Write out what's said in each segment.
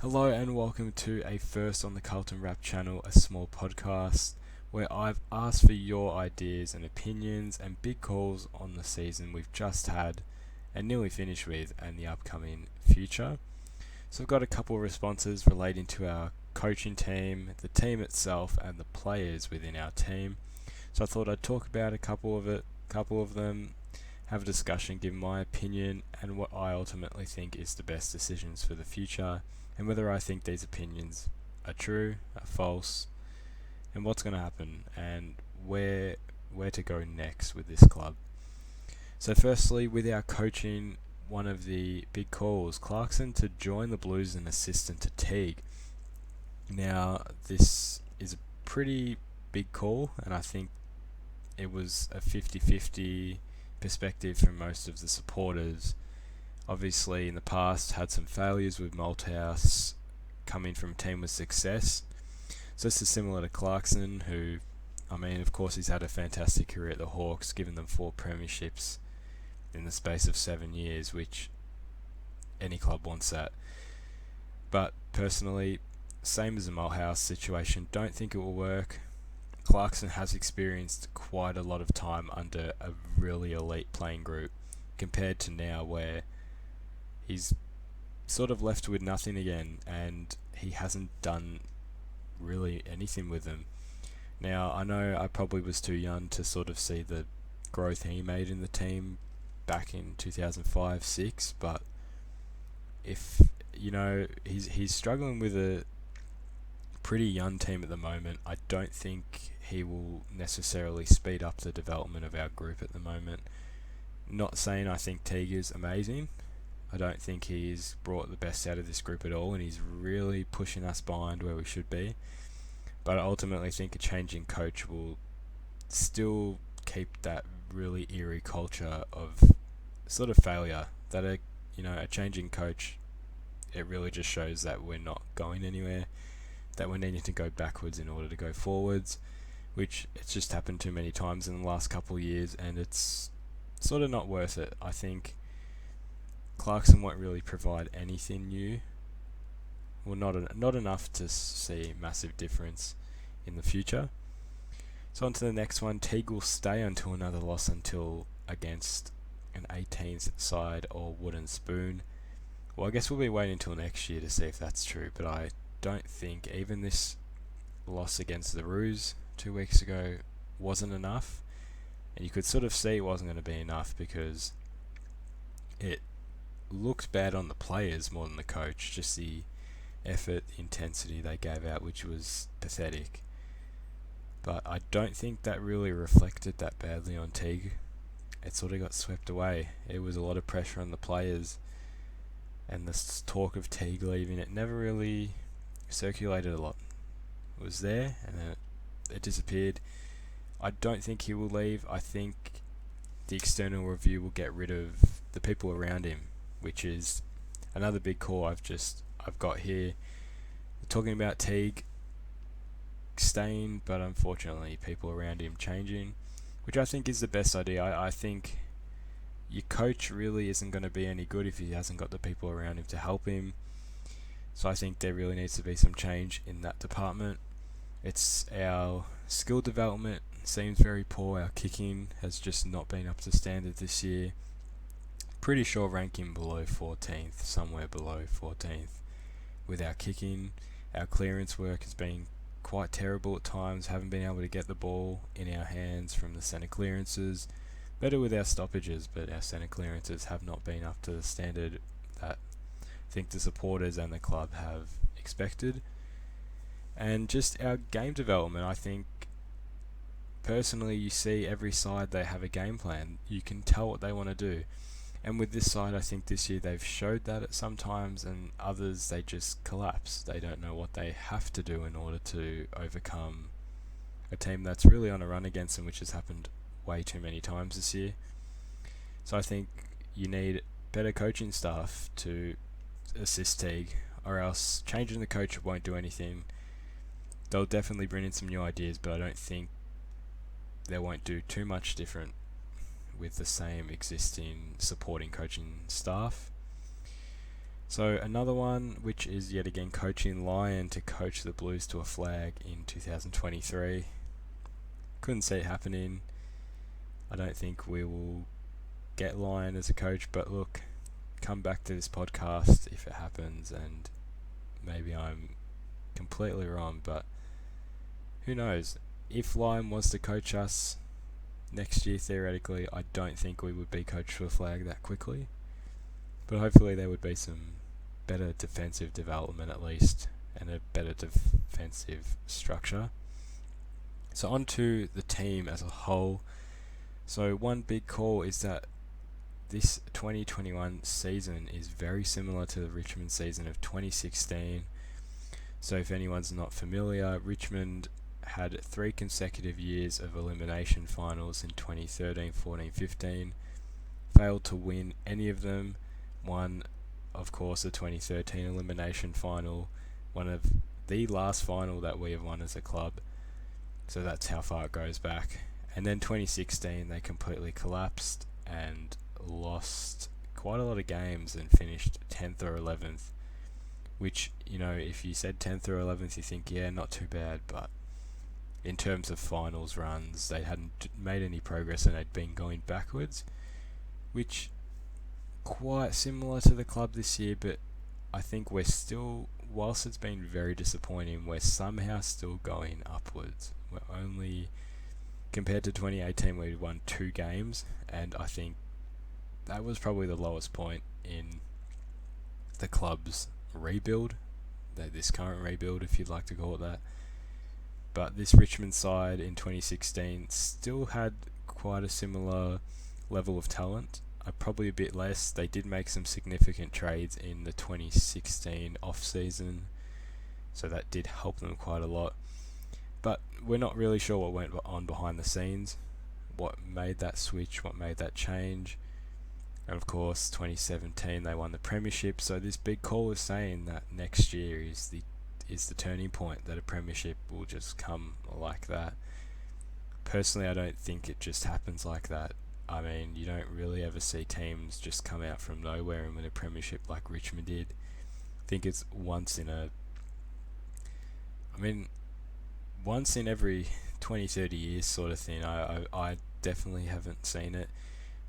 Hello and welcome to a first on the Carlton Wrap channel, a small podcast where I've asked for your ideas and opinions and big calls on the season we've just had and nearly finished with and the upcoming future. So I've got a couple of responses relating to our coaching team, the team itself and the players within our team. So I thought I'd talk about a couple of them, have a discussion, give my opinion and what I ultimately think is the best decisions for the future, and whether I think these opinions are true, are false, and what's going to happen, and where to go next with this club. So firstly, with our coaching, one of the big calls, Clarkson to join the Blues as an assistant to Teague. Now, this is a pretty big call, and I think it was a 50-50 perspective from most of the supporters. Obviously, in the past, had some failures with Malthouse coming from a team with success. So this is similar to Clarkson, who, of course, he's had a fantastic career at the Hawks, giving them 4 premierships in the space of 7 years, which any club wants that. But personally, same as the Malthouse situation, don't think it will work. Clarkson has experienced quite a lot of time under a really elite playing group compared to now where he's sort of left with nothing again and he hasn't done really anything with them. Now, I know I probably was too young to sort of see the growth he made in the team back in 2005-6, but if, he's struggling with a pretty young team at the moment, I don't think he will necessarily speed up the development of our group at the moment. Not saying I think Teague is amazing. I don't think he's brought the best out of this group at all, and he's really pushing us behind where we should be. But I ultimately think a changing coach will still keep that really eerie culture of sort of failure. That a changing coach, it really just shows that we're not going anywhere, that we're needing to go backwards in order to go forwards, which it's just happened too many times in the last couple of years, and it's sort of not worth it. I think Clarkson won't really provide anything new. Well, not enough to see massive difference in the future. So on to the next one. Teague will stay until another loss until against an 18th side or wooden spoon. Well, I guess we'll be waiting until next year to see if that's true, but I don't think even this loss against the Roos 2 weeks ago wasn't enough. And you could sort of see it wasn't going to be enough because it looked bad on the players more than the coach. Just the effort, the intensity they gave out, which was pathetic. But I don't think that really reflected that badly on Teague. It sort of got swept away. It was a lot of pressure on the players, and this talk of Teague leaving, it never really circulated a lot. It was there, and then it disappeared. I don't think he will leave. I think the external review will get rid of the people around him, which is another big call I've got here. Talking about Teague staying, but unfortunately people around him changing, which I think is the best idea. I think your coach really isn't going to be any good if he hasn't got the people around him to help him. So I think there really needs to be some change in that department. It's our skill development seems very poor. Our kicking has just not been up to standard this year. Pretty sure ranking below 14th, somewhere below 14th with our kicking. Our clearance work has been quite terrible at times. Haven't been able to get the ball in our hands from the centre clearances. Better with our stoppages, but our centre clearances have not been up to the standard that I think the supporters and the club have expected. And just our game development, I think personally you see every side they have a game plan. You can tell what they want to do. And with this side, I think this year they've showed that at some times, and others they just collapse. They don't know what they have to do in order to overcome a team that's really on a run against them, which has happened way too many times this year. So I think you need better coaching staff to assist Teague, or else changing the coach won't do anything. They'll definitely bring in some new ideas, but I don't think they won't do too much different with the same existing supporting coaching staff. So another one, which is yet again coaching Lyon to coach the Blues to a flag in 2023. Couldn't see it happening. I don't think we will get Lyon as a coach, but look, come back to this podcast if it happens, and maybe I'm completely wrong, but who knows? If Lyon was to coach us next year, theoretically, I don't think we would be coached to a flag that quickly. But hopefully there would be some better defensive development at least, and a better defensive structure. So on to the team as a whole. So one big call is that this 2021 season is very similar to the Richmond season of 2016. So if anyone's not familiar, Richmond had 3 consecutive years of elimination finals in 2013, 14, 15. Failed to win any of them. Won, of course, the 2013 elimination final, one of the last final that we have won as a club. So that's how far it goes back. And then 2016, they completely collapsed and lost quite a lot of games and finished 10th or 11th. Which, if you said 10th or 11th, you think, yeah, not too bad. But in terms of finals runs, they hadn't made any progress and they'd been going backwards. Which, quite similar to the club this year, but I think we're still, whilst it's been very disappointing, we're somehow still going upwards. We're only, compared to 2018, we won 2 games, and I think that was probably the lowest point in the club's rebuild, this current rebuild, if you'd like to call it that. But this Richmond side in 2016 still had quite a similar level of talent. Probably a bit less. They did make some significant trades in the 2016 off-season, so that did help them quite a lot. But we're not really sure what went on behind the scenes, what made that switch, what made that change. And of course, 2017 they won the premiership. So this big call is saying that next year is the turning point, that a premiership will just come like that. Personally, I don't think it just happens like that. I mean, you don't really ever see teams just come out from nowhere and win a premiership like Richmond did. I think it's once in every 20, 30 years sort of thing. I definitely haven't seen it.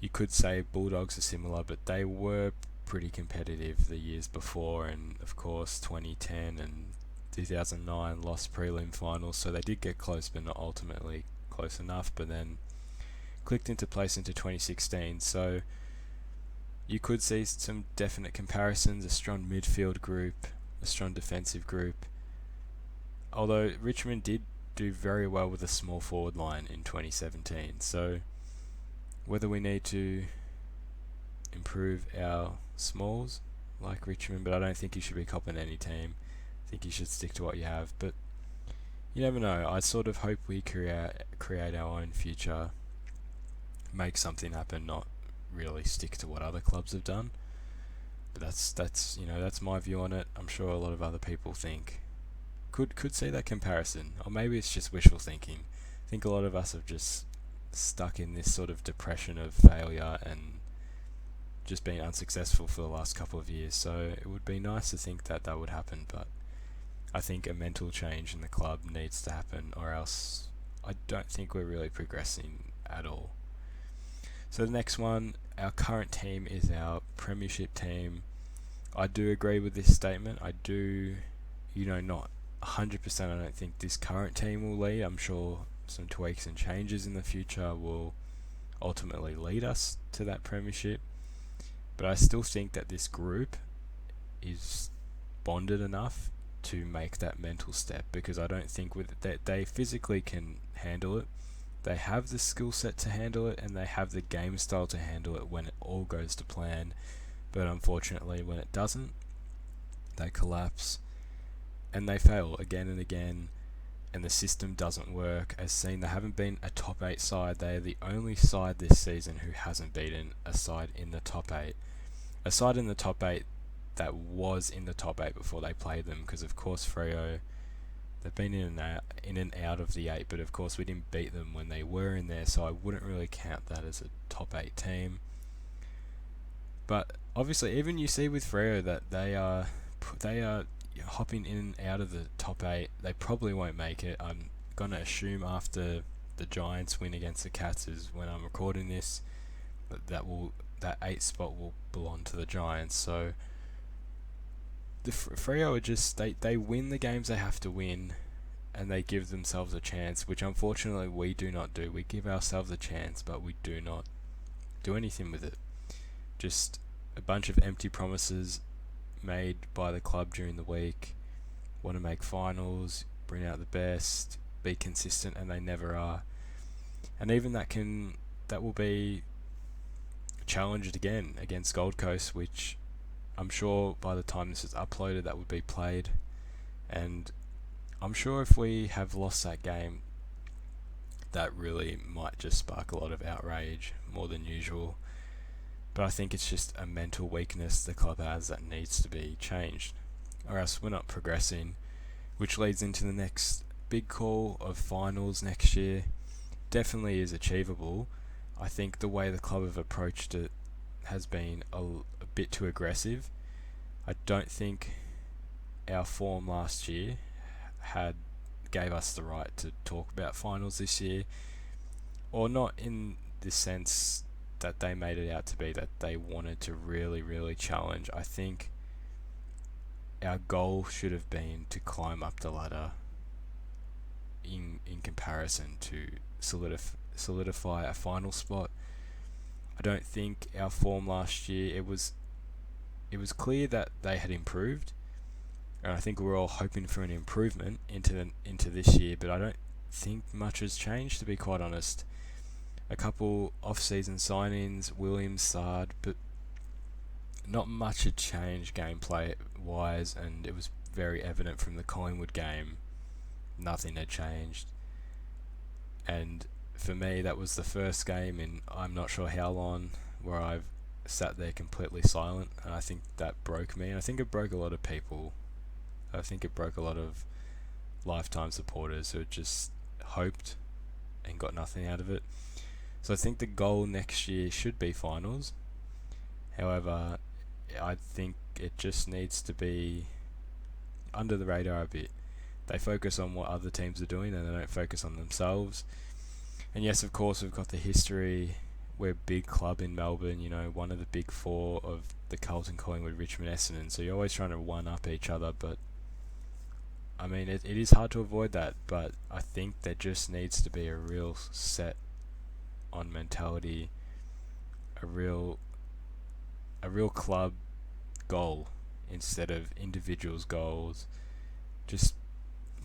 You could say Bulldogs are similar, but they were pretty competitive the years before, and of course 2010 and 2009 lost prelim finals, so they did get close, but not ultimately close enough. But then clicked into place into 2016, so you could see some definite comparisons, a strong midfield group, a strong defensive group, although Richmond did do very well with a small forward line in 2017, so whether we need to improve our smalls like Richmond, but I don't think you should be copping any team. I think you should stick to what you have, but you never know. I sort of hope we create our own future, make something happen, not really stick to what other clubs have done. But that's my view on it. I'm sure a lot of other people could see that comparison, or maybe it's just wishful thinking. I think a lot of us have just stuck in this sort of depression of failure and just been unsuccessful for the last couple of years. So it would be nice to think that would happen, but I think a mental change in the club needs to happen, or else I don't think we're really progressing at all. So the next one, our current team is our premiership team. I do agree with this statement. I do, not 100%. I don't think this current team will lead. I'm sure some tweaks and changes in the future will ultimately lead us to that premiership. But I still think that this group is bonded enough to make that mental step, because I don't think that they physically can handle it. They have the skill set to handle it, and they have the game style to handle it when it all goes to plan. But unfortunately, when it doesn't, they collapse and they fail again and again, and the system doesn't work. As seen, they haven't been a top 8 side. They are the only side this season who hasn't beaten a side in the top 8. A side in the top 8 that was in the top 8 before they played them, because of course Freo, they've been in and out of the 8, but of course we didn't beat them when they were in there, so I wouldn't really count that as a top 8 team. But obviously, even you see with Freo that they are hopping in and out of the top 8. They probably won't make it. I'm gonna assume after the Giants win against the Cats is when I'm recording this, that 8th spot will belong to the Giants. So the Freo are just they win the games they have to win, and they give themselves a chance, which unfortunately we do not do. We give ourselves a chance, but we do not do anything with it. Just a bunch of empty promises made by the club during the week. Want to make finals, bring out the best, be consistent, and they never are. And even that will be challenged again against Gold Coast, which I'm sure by the time this is uploaded that would be played. And I'm sure if we have lost that game, that really might just spark a lot of outrage more than usual. But I think it's just a mental weakness the club has that needs to be changed, or else we're not progressing, which leads into the next big call of finals next year. Definitely is achievable. I think the way the club have approached it has been a bit too aggressive. I don't think our form last year gave us the right to talk about finals this year, or not in the sense that they made it out to be, that they wanted to really, really challenge. I think our goal should have been to climb up the ladder in comparison to solidify a final spot. I don't think our form last year, it was clear that they had improved, and I think we're all hoping for an improvement into this year, but I don't think much has changed, to be quite honest. A couple off-season signings, Williams, Sard, but not much had changed gameplay-wise, and it was very evident from the Collingwood game. Nothing had changed. And for me, that was the first game in I'm not sure how long where I've sat there completely silent, and I think that broke me, and I think it broke a lot of people. I think it broke a lot of lifetime supporters who had just hoped and got nothing out of it. So I think the goal next year should be finals. However, I think it just needs to be under the radar a bit. They focus on what other teams are doing and they don't focus on themselves. And yes, of course, we've got the history. We're a big club in Melbourne, one of the big four of the Carlton, Collingwood, Richmond, Essendon. So you're always trying to one-up each other, but I mean, it is hard to avoid that. But I think there just needs to be a real set on mentality, a real club goal instead of individuals' goals. Just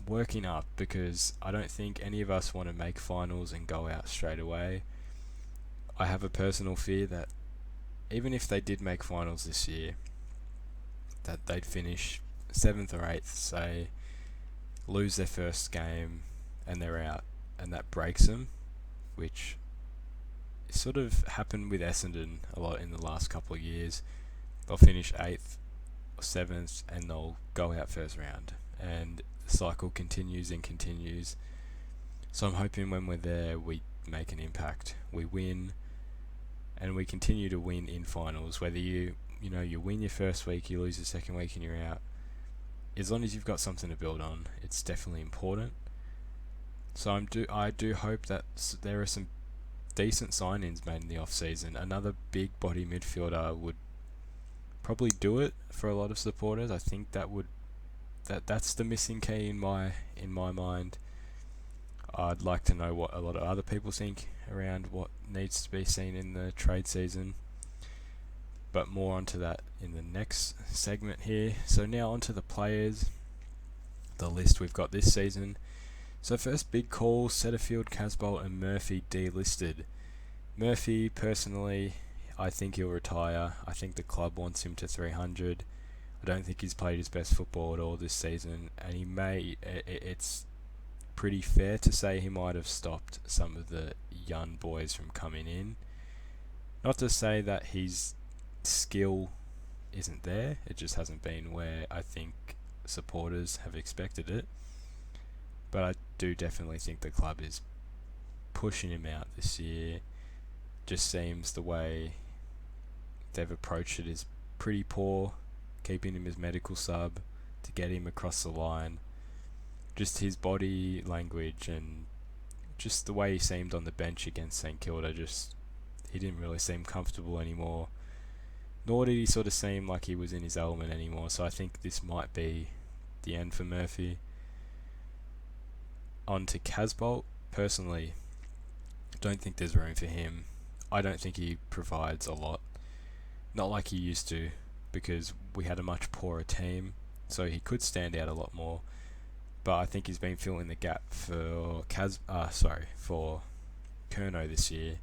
working up, because I don't think any of us want to make finals and go out straight away. I have a personal fear that even if they did make finals this year, that they'd finish 7th or 8th, say, lose their first game and they're out, and that breaks them, which sort of happened with Essendon a lot in the last couple of years. They'll finish 8th or 7th and they'll go out first round, and the cycle continues and continues. So I'm hoping when we're there we make an impact, we win, and we continue to win in finals. Whether you win your first week, you lose your second week and you're out, as long as you've got something to build on, it's definitely important. So I do hope that there are some decent signings made in the off season. Another big body midfielder would probably do it for a lot of supporters. I think that's the missing key in my mind. I'd like to know what a lot of other people think around what needs to be seen in the trade season, but more onto that in the next segment here. So now onto the players, the list we've got this season. So first big call, Setterfield, Casbolt and Murphy delisted. Murphy, personally, I think he'll retire. I think the club wants him to 300. I don't think he's played his best football at all this season, and it's pretty fair to say he might have stopped some of the young boys from coming in. Not to say that his skill isn't there, it just hasn't been where I think supporters have expected it. But I do definitely think the club is pushing him out this year. Just seems the way they've approached it is pretty poor, keeping him as medical sub to get him across the line. Just his body language and just the way he seemed on the bench against St Kilda, he didn't really seem comfortable anymore. Nor did he sort of seem like he was in his element anymore. So I think this might be the end for Murphy. On to Casbolt. Personally, don't think there's room for him. I don't think he provides a lot. Not like he used to, because we had a much poorer team, so he could stand out a lot more. But I think he's been filling the gap for for Curnow this year,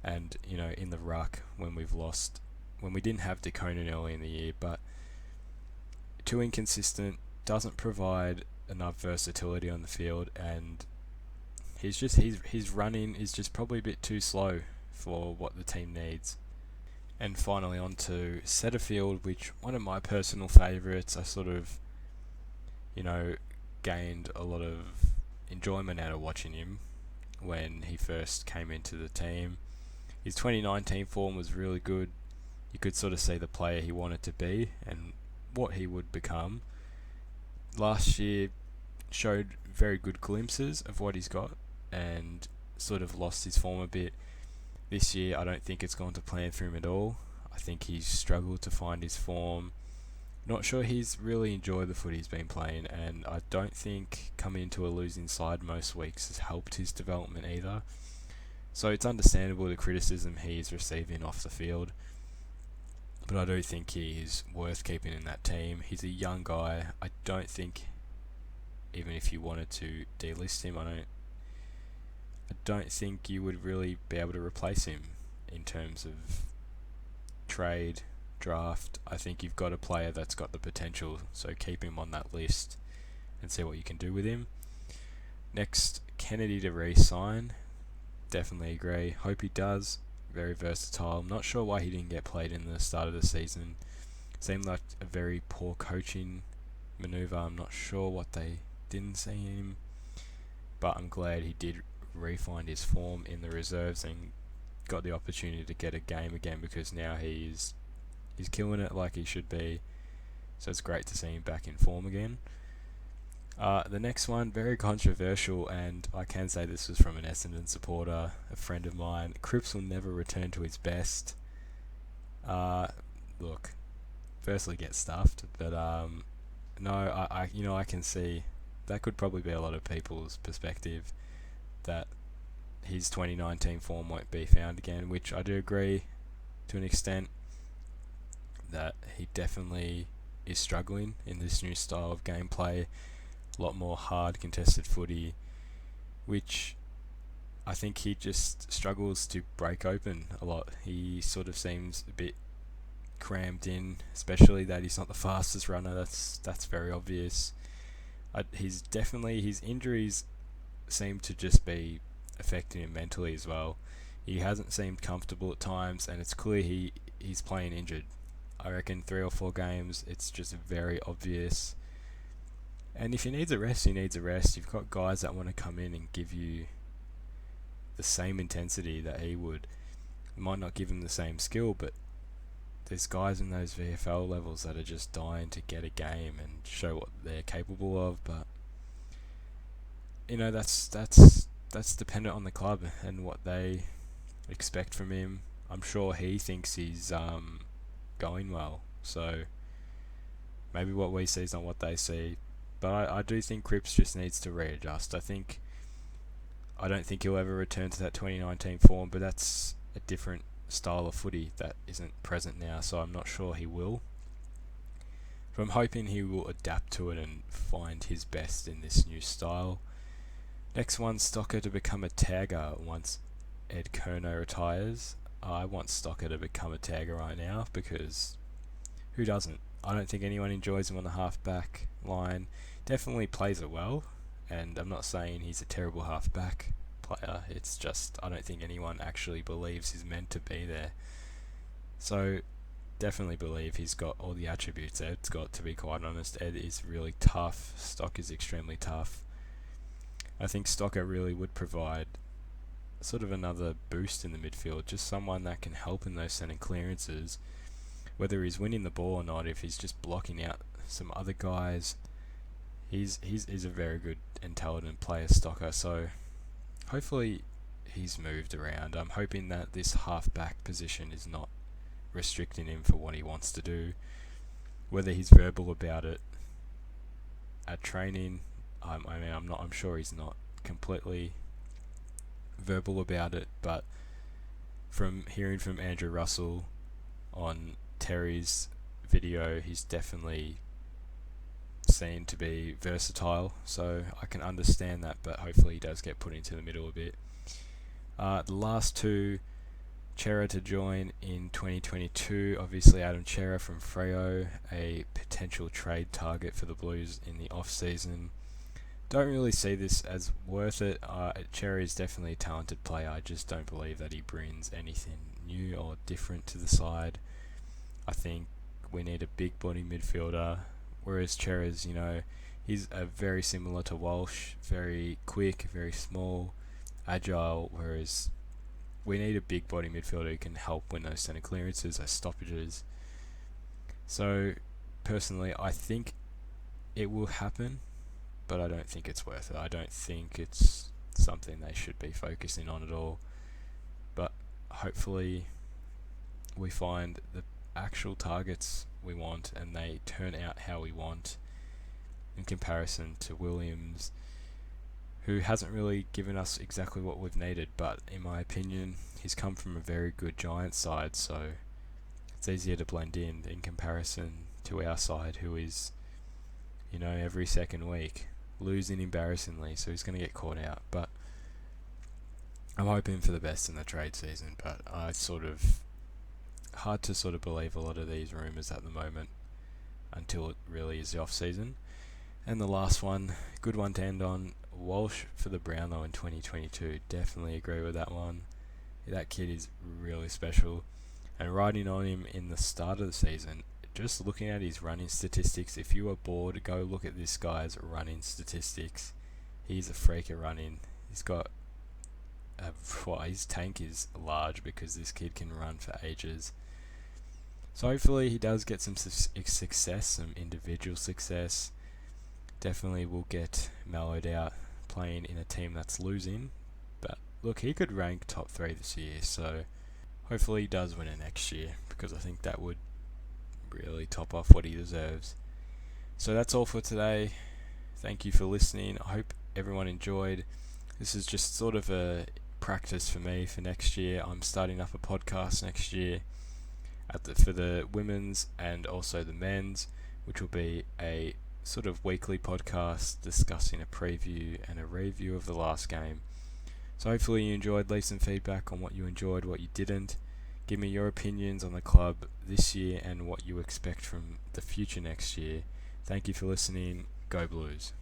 and in the ruck when we didn't have DeConan early in the year, but too inconsistent, doesn't provide enough versatility on the field, and his running is just probably a bit too slow for what the team needs. And finally on to Setterfield, which one of my personal favourites. I sort of, gained a lot of enjoyment out of watching him when he first came into the team. His 2019 form was really good. You could sort of see the player he wanted to be and what he would become. Last year showed very good glimpses of what he's got and sort of lost his form a bit. This year I don't think it's gone to plan for him at all. I think he's struggled to find his form. Not sure he's really enjoyed the footy he's been playing, and I don't think coming into a losing side most weeks has helped his development either. So it's understandable the criticism he's receiving off the field, but I do think he's worth keeping in that team. He's a young guy. I don't think, even if you wanted to delist him, I don't think you would really be able to replace him in terms of trade, draft. I think you've got a player that's got the potential, so keep him on that list and see what you can do with him. Next, Kennedy to re-sign. Definitely agree. Hope he does. Very versatile. I'm not sure why he didn't get played in the start of the season. Seemed like a very poor coaching manoeuvre. I'm not sure what they didn't see in him, but I'm glad he did re-find his form in the reserves and got the opportunity to get a game again, because now he's killing it like he should be. So it's great to see him back in form again. The next one, very controversial, and I can say this was from an Essendon supporter, a friend of mine. Cripps will never return to his best. Look, firstly get stuffed, but no, I can see that could probably be a lot of people's perspective, that his 2019 form won't be found again, which I do agree to an extent, that he definitely is struggling in this new style of gameplay. A lot more hard contested footy, which I think he just struggles to break open a lot. He sort of seems a bit crammed in, especially that he's not the fastest runner. That's very obvious. His injuries seem to just be affecting him mentally as well. He hasn't seemed comfortable at times, and it's clear he's playing injured. I reckon 3 or 4 games, it's just very obvious. And if he needs a rest, he needs a rest. You've got guys that want to come in and give you the same intensity that he would. It might not give him the same skill, but there's guys in those VFL levels that are just dying to get a game and show what they're capable of. But that's dependent on the club and what they expect from him. I'm sure he thinks he's going well, so maybe what we see is not what they see. But I do think Cripps just needs to readjust. I don't think he'll ever return to that 2019 form, but that's a different style of footy that isn't present now, so I'm not sure he will. But I'm hoping he will adapt to it and find his best in this new style. Next one, Stocker to become a tagger once Ed Curnow retires. I want Stocker to become a tagger right now, because who doesn't? I don't think anyone enjoys him on the half-back line. Definitely plays it well, and I'm not saying he's a terrible half-back player. It's just I don't think anyone actually believes he's meant to be there. So definitely believe he's got all the attributes Ed's got, to be quite honest. Ed is really tough. Stock is extremely tough. I think Stocker really would provide sort of another boost in the midfield, just someone that can help in those centre clearances. whether he's winning the ball or not, if he's just blocking out some other guys, he's a very good and talented player stocker. So hopefully he's moved around. I'm hoping that this half-back position is not restricting him for what he wants to do. Whether he's verbal about it at training, I'm sure he's not completely verbal about it, but from hearing from Andrew Russell on Terry's video, he's definitely seen to be versatile, so I can understand that, but hopefully he does get put into the middle a bit. The last two, Chera to join in 2022, obviously Adam Chera from Freo, a potential trade target for the Blues in the off-season. Don't really see this as worth it. Chera is definitely a talented player. I just don't believe that he brings anything new or different to the side. I think we need a big body midfielder, whereas Chera's, he's very similar to Walsh, very quick, very small, agile, whereas we need a big body midfielder who can help win those centre clearances, those stoppages. So, personally, I think it will happen, but I don't think it's worth it. I don't think it's something they should be focusing on at all. But hopefully we find the actual targets we want and they turn out how we want, in comparison to Williams, who hasn't really given us exactly what we've needed, but in my opinion, he's come from a very good Giants side, so it's easier to blend in comparison to our side, who is, every second week losing embarrassingly, so he's going to get caught out. But I'm hoping for the best in the trade season, but hard to believe a lot of these rumours at the moment until it really is the off season. And the last one, good one to end on, Walsh for the Brownlow in 2022. Definitely agree with that one. That kid is really special. And riding on him in the start of the season, just looking at his running statistics, if you are bored, go look at this guy's running statistics. He's a freak at running. He's got his tank is large because this kid can run for ages. So hopefully he does get some success, some individual success. Definitely will get mellowed out playing in a team that's losing. But look, he could rank top 3 this year, so hopefully he does win it next year, because I think that would really top off what he deserves. So that's all for today. Thank you for listening. I hope everyone enjoyed. This is just sort of a practice for me for next year. I'm starting up a podcast next year for the women's and also the men's, which will be a sort of weekly podcast discussing a preview and a review of the last game. So hopefully you enjoyed. Leave some feedback on what you enjoyed, what you didn't. Give me your opinions on the club this year and what you expect from the future next year. Thank you for listening. Go Blues.